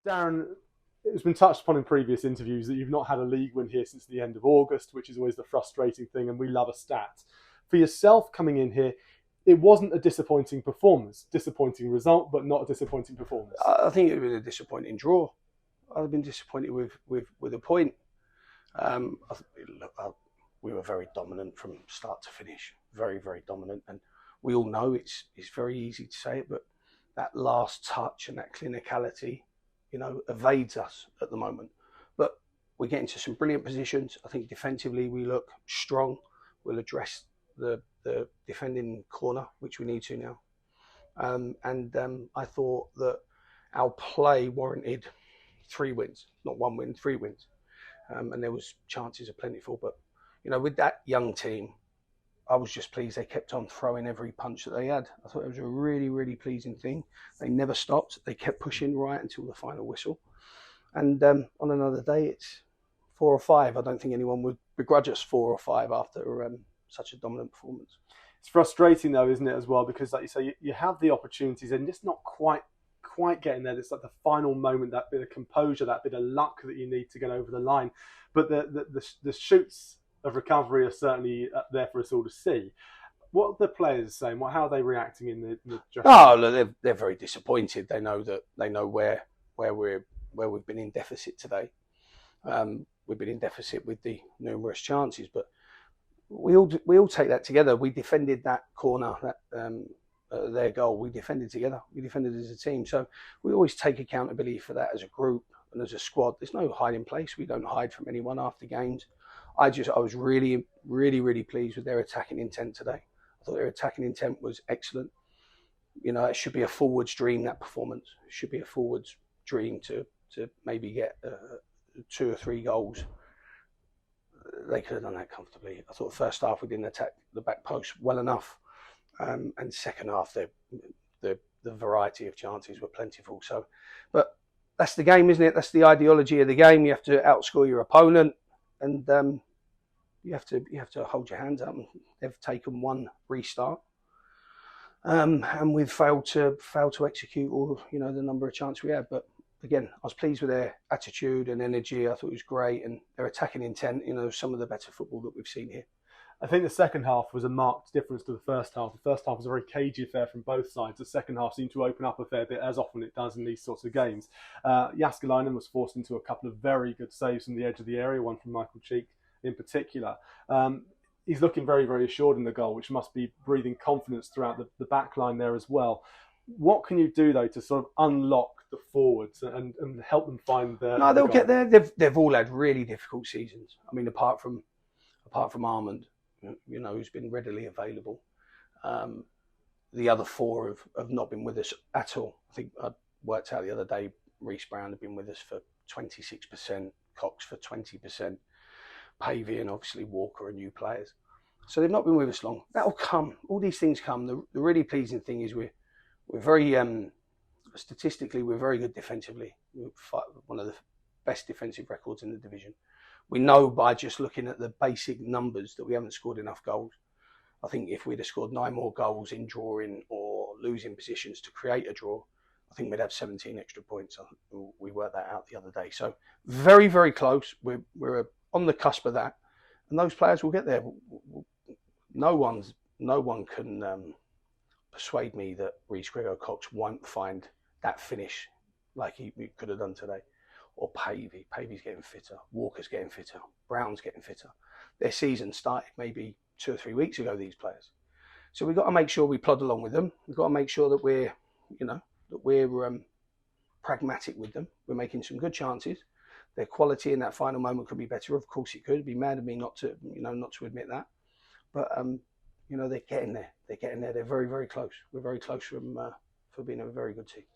Darren, it's been touched upon in previous interviews that you've not had a league win here since the end of August, which is always the frustrating thing, and we love a stat. For yourself coming in here, it wasn't a disappointing performance. Disappointing result, but not a disappointing performance. I think it was a disappointing draw. I've been disappointed with a point. We were very dominant from start to finish. Very, very dominant. And we all know it's very easy to say it, but that last touch and that clinicality, evades us at the moment. But we're getting to some brilliant positions. I think defensively we look strong. We'll address the defending corner, which we need to now. I thought that our play warranted 3 wins, not 1 win, 3 wins. And there was chances of plentiful. But, with that young team, I was just pleased they kept on throwing every punch that they had. I thought it was a really, really pleasing thing. They never stopped. They kept pushing right until the final whistle. And on another day, it's 4 or 5. I don't think anyone would begrudge us 4 or 5 after such a dominant performance. It's frustrating though, isn't it, as well? Because like you say, you have the opportunities and just not quite getting there. It's like the final moment, that bit of composure, that bit of luck that you need to get over the line. But the shoots of recovery are certainly there for us all to see. What are the players saying? How are they reacting in the dressing room? Oh, they're very disappointed. They know where we've been in deficit today. We've been in deficit with the numerous chances, but we all take that together. We defended that corner, their goal. We defended together. We defended as a team. So we always take accountability for that as a group and as a squad. There's no hiding place. We don't hide from anyone after games. I was really, really, really pleased with their attacking intent today. I thought their attacking intent was excellent. It should be a forwards dream, that performance. It should be a forwards dream to maybe get 2 or 3 goals. They could have done that comfortably. I thought first half we didn't attack the back post well enough. And second half, the variety of chances were plentiful. So, but that's the game, isn't it? That's the ideology of the game. You have to outscore your opponent, and you have to hold your hands up. They've taken 1 restart, and we've failed to execute all the number of chances we had. But again, I was pleased with their attitude and energy. I thought it was great, and their attacking intent. Some of the better football that we've seen here. I think the second half was a marked difference to the first half. The first half was a very cagey affair from both sides. The second half seemed to open up a fair bit, as often it does in these sorts of games. Jääskeläinen was forced into a couple of very good saves from the edge of the area, one from Michael Cheek in particular. He's looking very, very assured in the goal, which must be breathing confidence throughout the back line there as well. What can you do, though, to sort of unlock the forwards and help them find their... No, they'll get there. They've all had really difficult seasons. I mean, apart from Armand, who's been readily available. The other 4 have not been with us at all. I think I worked out the other day, Reece Brown had been with us for 26%, Cox for 20%, Pavey and obviously Walker are new players. So they've not been with us long. That'll come. All these things come. The really pleasing thing is we're very, statistically, we're very good defensively. We're one of the best defensive records in the division. We know by just looking at the basic numbers that we haven't scored enough goals. I think if we'd have scored 9 more goals in drawing or losing positions to create a draw, I think we'd have 17 extra points. We worked that out the other day. So very, very close. We're on the cusp of that. And those players will get there. No one can persuade me that Reece Cox won't find that finish like he could have done today. Or Pavey's getting fitter, Walker's getting fitter, Brown's getting fitter. Their season started maybe 2 or 3 weeks ago, these players. So we've got to make sure we plod along with them. We've got to make sure that we're pragmatic with them. We're making some good chances. Their quality in that final moment could be better. Of course it could. It'd be mad of me not to admit that. But they're getting there. They're getting there. They're very, very close. We're very close for being a very good team.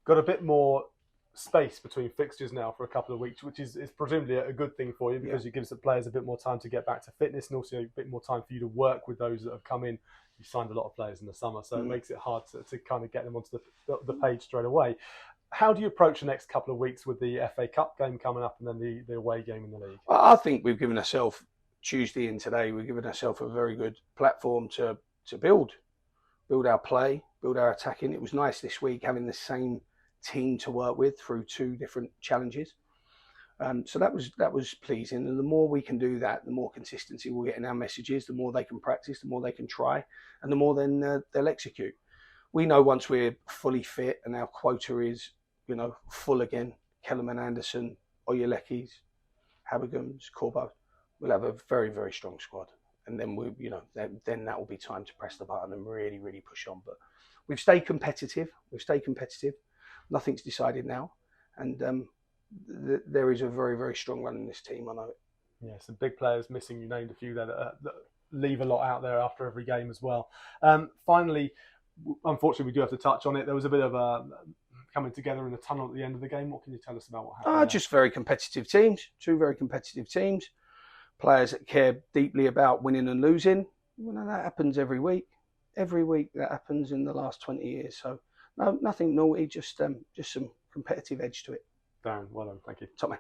Got a bit more space between fixtures now for a couple of weeks, which is presumably a good thing for you because it gives the players a bit more time to get back to fitness and also a bit more time for you to work with those that have come in. You signed a lot of players in the summer, so it makes it hard to kind of get them onto the page straight away. How do you approach the next couple of weeks with the FA Cup game coming up and then the away game in the league? I think we've given ourselves, Tuesday and today, we've given ourselves a very good platform to build our play, build our attacking. It was nice this week having the same team to work with through 2 different challenges. So that was pleasing, and the more we can do that, the more consistency we'll get in our messages, the more they can practice, the more they can try, and the more then they'll execute. We know once we're fully fit and our quota is, full again, Kellerman, Anderson, Oyelekis, Habigams, Corbo, we'll have a very, very strong squad, and then then that will be time to press the button and really, really push on. But we've stayed competitive. Nothing's decided now, and there is a very, very strong run in this team. I know it. Yeah, some big players missing. You named a few there that leave a lot out there after every game as well. Finally, unfortunately, we do have to touch on it. There was a bit of a coming together in the tunnel at the end of the game. What can you tell us about what happened? Just very competitive teams. 2 very competitive teams. Players that care deeply about winning and losing. That happens every week. Every week that happens in the last 20 years. So no, nothing naughty. Just some competitive edge to it. Darren, well done. Thank you. Top man.